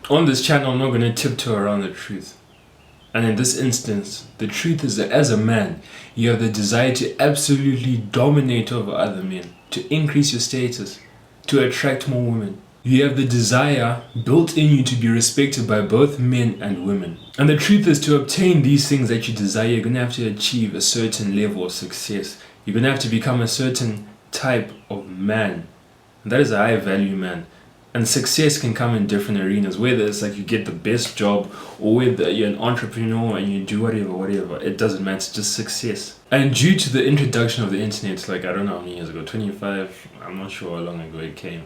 On this channel, I'm not going to tiptoe around the truth. And in this instance, the truth is that as a man, you have the desire to absolutely dominate over other men, to increase your status, to attract more women. You have the desire built in you to be respected by both men and women. And the truth is, to obtain these things that you desire, you're going to have to achieve a certain level of success. You're going to have to become a certain type of man. And that is a high value man. And success can come in different arenas, whether it's like you get the best job or whether you're an entrepreneur and you do whatever. It doesn't matter, it's just success. And due to the introduction of the internet, like I don't know how many years ago, 25, I'm not sure how long ago it came.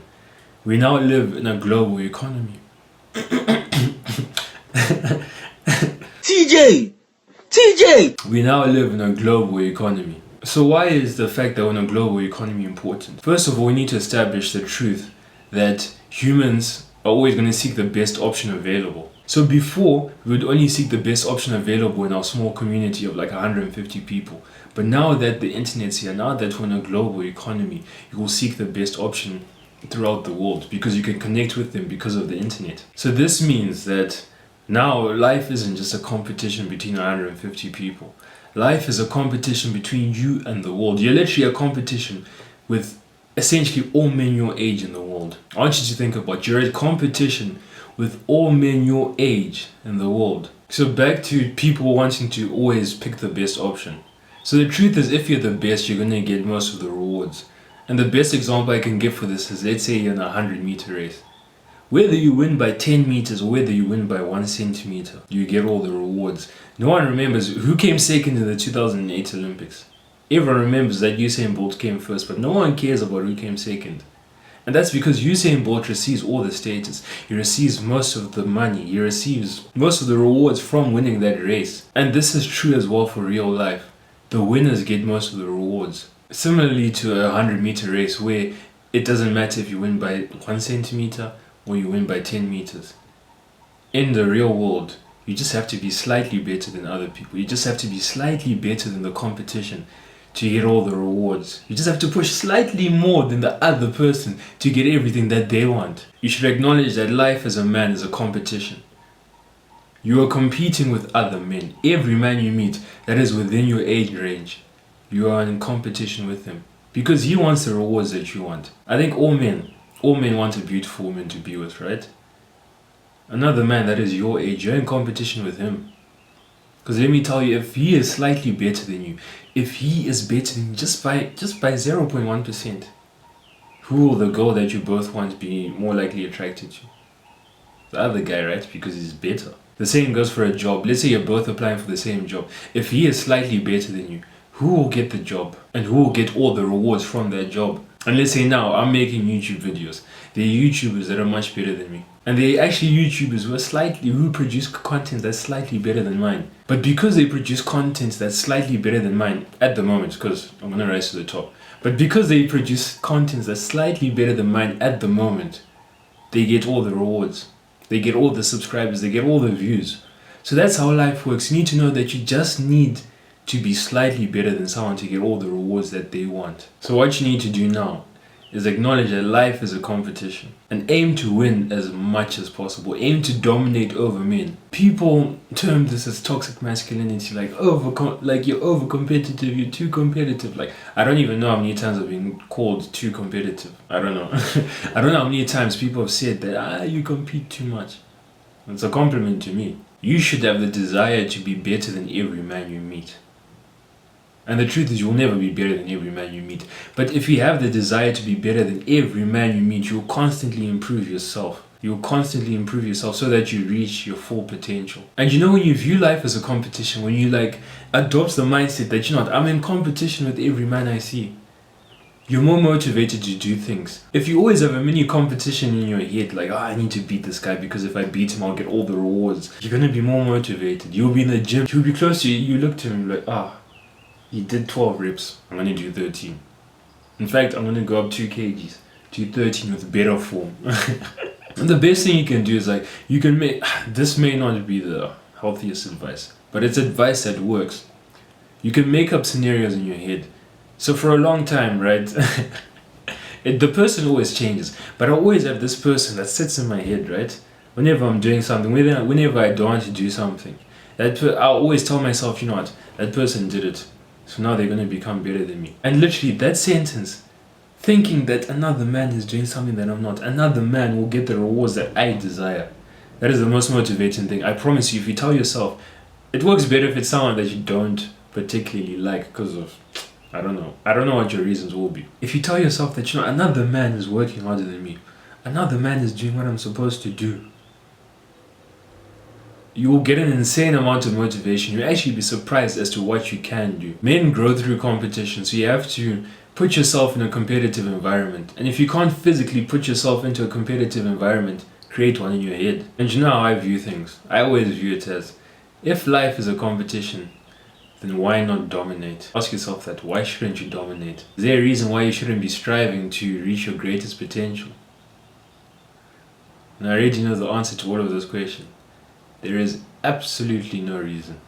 We now live in a global economy. TJ! We now live in a global economy. So why is the fact that we're in a global economy important? First of all, we need to establish the truth that humans are always going to seek the best option available. So before, we would only seek the best option available in our small community of like 150 people. But now that the internet's here, now that we're in a global economy, you will seek the best option throughout the world because you can connect with them because of the internet. So this means that now life isn't just a competition between 150 people. Life is a competition between you and the world. You're literally a competition with essentially all men your age in the world. I want you to think about, you're a competition with all men your age in the world. So back to people wanting to always pick the best option. So the truth is, if you're the best, you're going to get most of the rewards. And the best example I can give for this is, let's say you're in a 100-meter race. Whether you win by 10 meters or whether you win by 1 centimeter, you get all the rewards. No one remembers who came second in the 2008 Olympics. Everyone remembers that Usain Bolt came first, but no one cares about who came second. And that's because Usain Bolt receives all the status. He receives most of the money. He receives most of the rewards from winning that race. And this is true as well for real life. The winners get most of the rewards. Similarly to a 100-meter race where it doesn't matter if you win by 1 centimeter or you win by 10 meters. In the real world, you just have to be slightly better than other people. You just have to be slightly better than the competition to get all the rewards. You just have to push slightly more than the other person to get everything that they want. You should acknowledge that life as a man is a competition. You are competing with other men. Every man you meet that is within your age range, you are in competition with him because he wants the rewards that you want. I think all men want a beautiful woman to be with, right? Another man that is your age, you're in competition with him. Because let me tell you, if he is slightly better than you, if he is better than you just by 0.1%, who will the girl that you both want be more likely attracted to? The other guy, right? Because he's better. The same goes for a job. Let's say you're both applying for the same job. If he is slightly better than you, who will get the job? And who will get all the rewards from that job? And let's say now, I'm making YouTube videos. There are YouTubers that are much better than me. And they are actually YouTubers who produce content that's slightly better than mine. But because they produce content that's slightly better than mine at the moment, because I'm going to rise to the top. But because they produce content that's slightly better than mine at the moment, they get all the rewards. They get all the subscribers. They get all the views. So that's how life works. You need to know that you just need to be slightly better than someone to get all the rewards that they want. So what you need to do now is acknowledge that life is a competition and aim to win as much as possible. Aim to dominate over men. People term this as toxic masculinity, like you're over competitive, you're too competitive. Like, I don't even know how many times I've been called too competitive. I don't know. I don't know how many times people have said that you compete too much. It's a compliment to me. You should have the desire to be better than every man you meet. And the truth is, you'll never be better than every man you meet. But if you have the desire to be better than every man you meet, you'll constantly improve yourself. You'll constantly improve yourself so that you reach your full potential. And you know, when you view life as a competition, when you adopt the mindset that, you know what, I'm in competition with every man I see, you're more motivated to do things. If you always have a mini competition in your head, like, I need to beat this guy because if I beat him, I'll get all the rewards, you're going to be more motivated. You'll be in the gym. You'll be close to you. You look to him like, he did 12 reps, I'm going to do 13. In fact, I'm going to go up 2 kgs to 13 with better form. And the best thing you can do is you can make, this may not be the healthiest advice, but it's advice that works. You can make up scenarios in your head. So for a long time, right, the person always changes, but I always have this person that sits in my head, right? Whenever I'm doing something, whenever I don't want to do something, I always tell myself, you know what, that person did it, so now they're going to become better than me. And literally, that sentence, thinking that another man is doing something that I'm not, another man will get the rewards that I desire, that is the most motivating thing. I promise you, if you tell yourself, it works better if it's someone that you don't particularly like because of, I don't know what your reasons will be. If you tell yourself that, you know, another man is working harder than me, another man is doing what I'm supposed to do, you will get an insane amount of motivation. You'll actually be surprised as to what you can do. Men grow through competition, so you have to put yourself in a competitive environment. And if you can't physically put yourself into a competitive environment, create one in your head. And you know how I view things? I always view it as, if life is a competition, then why not dominate? Ask yourself that. Why shouldn't you dominate? Is there a reason why you shouldn't be striving to reach your greatest potential? And I already know the answer to all of those questions. There is absolutely no reason.